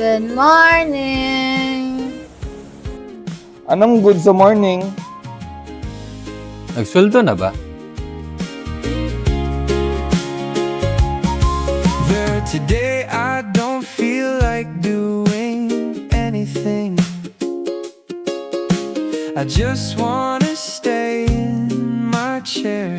Good morning! Anong good sa morning? Nagsweldo na ba? Today I don't feel like doing anything. I just wanna stay in my chair.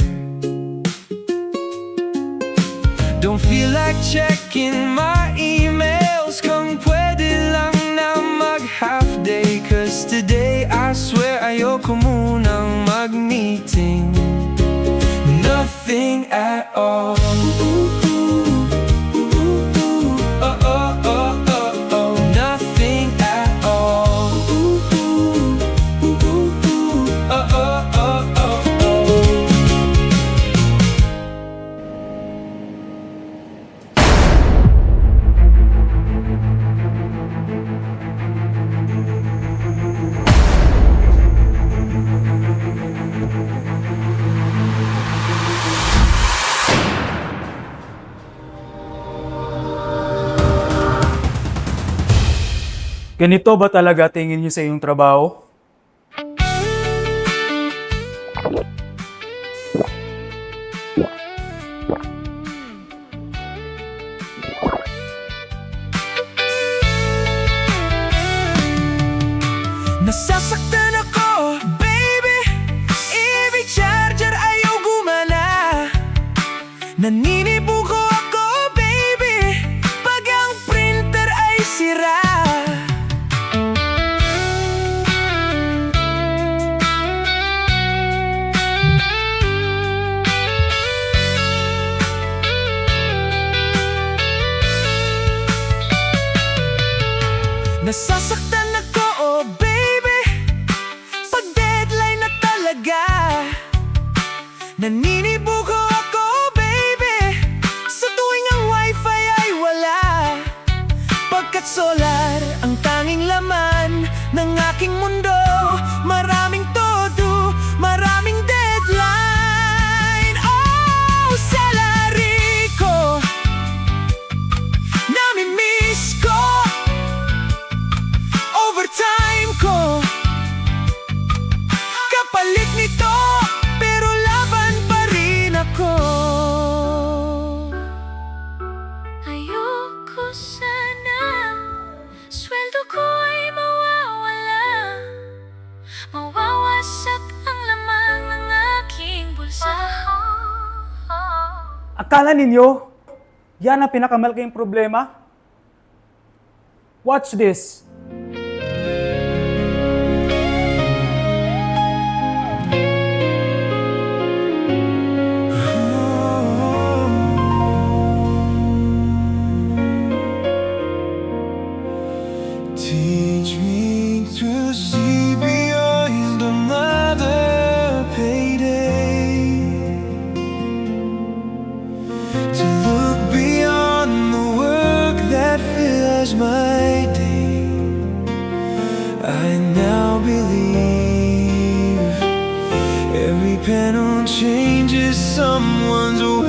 Don't feel like checking my emails. Kung pwede lang na mag half day, 'cause today I swear ayoko munang mag-meeting. Nothing at all. Ganito ba talaga tingin niyo sa iyong trabaho? Nasasaktan ako, baby. EV charger ayaw gumana. Naninibugo ako, baby, pag ang printer ay sira. Nasasaktan ako, oh baby, pag deadline na talaga. Naninibugo ako, baby, sa tuwing ang wifi ay wala. Pagkat solar ang tanging laman ng aking mundo. Maraming todo, maraming deadline. Oh, salary ko, nami-miss ko. Overtime ko, kapalit nito, pero laban pa rin ako. Ayoko sana sweldo ko ay mawawala. Mawawasak ang laman ng aking bulsa. Akala ninyo, yan ang pinakamalaking problema? Watch this. Teach me to see beyond another payday, to look beyond the work that fills my day. I now believe every panel changes someone's will.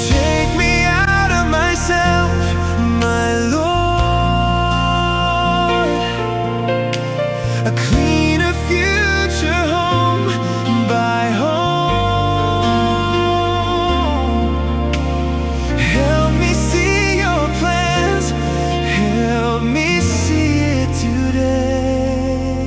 Take me out of myself, my Lord. A cleaner future home by home. Help me see your plans, help me see it today.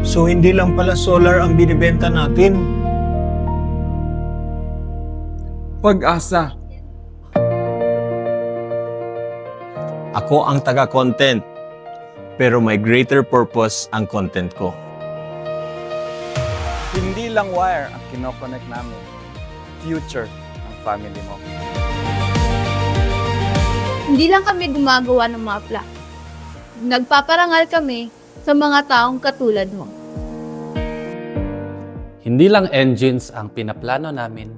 So hindi lang pala solar ang binibenta natin. Pag-asa. Ako ang taga-content, pero may greater purpose ang content ko. Hindi lang wire ang kinoconnect namin. Future ng family mo. Hindi lang kami gumagawa ng mga plak. Nagpaparangal kami sa mga taong katulad mo. Hindi lang engines ang pinaplano namin,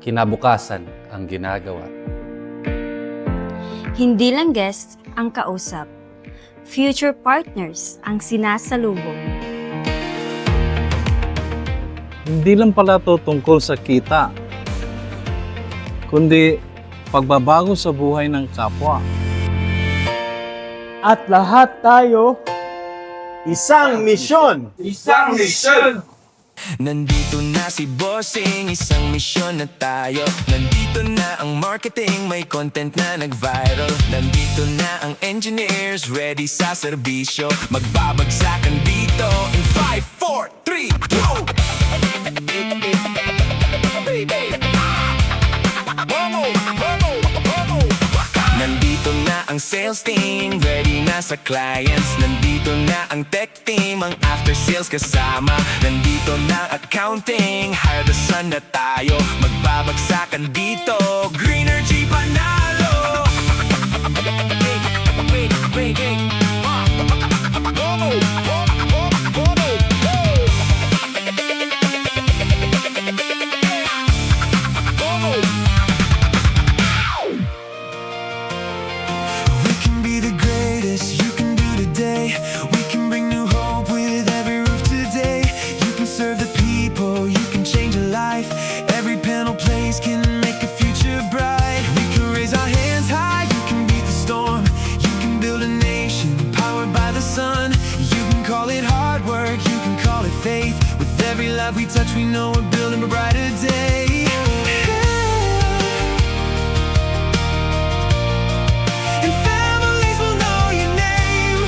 kinabukasan ang ginagawa. Hindi lang guests ang kausap. Future partners ang sinasalubong. Hindi lang pala to tungkol sa kita, kundi pagbabago sa buhay ng kapwa. At lahat tayo, Isang misyon! Nandito na si Bossing, isang misyon na tayo. Nandito na ang marketing, may content na nag-viral. Nandito na ang engineers, ready sa serbisyo. Magbabagsakan dito in 5, 4, 3, go! Nandito na ang sales team, ready na sa clients. Nandito na ang tech team, ang after sales kasama. Nandito na accounting, hire the sun na tayo. Magbabagsakan dito, Greenergy panalo. We can be the greatest, you can do today. We can bring new hope with every roof today. You can serve the people, you can change a life. Every panel place can make a future bright. We can raise our hands high, you can beat the storm. You can build a nation powered by the sun. You can call it hard work, you can call it faith. With every life we touch, we know we're building a brighter day. And families will know your name.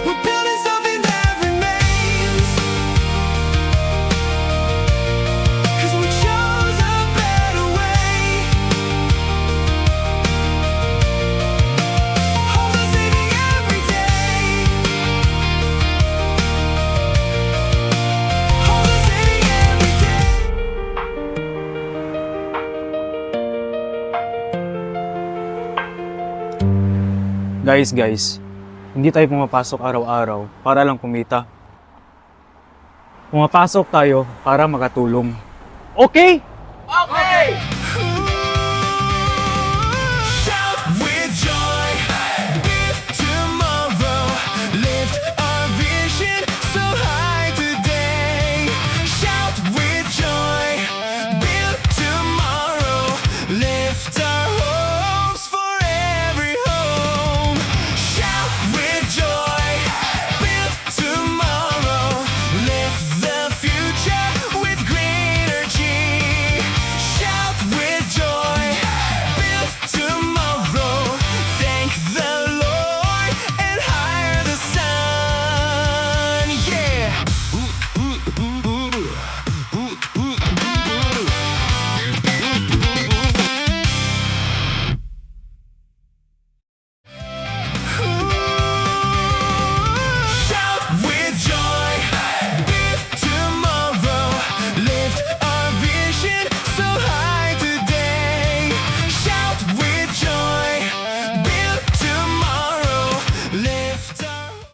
We're building something that remains. 'Cause we chose a better way. Homes are saving every day. Homes are saving every day. guys, hindi tayo pumapasok araw-araw para lang kumita. Pumapasok tayo para makatulong. Okay? Okay!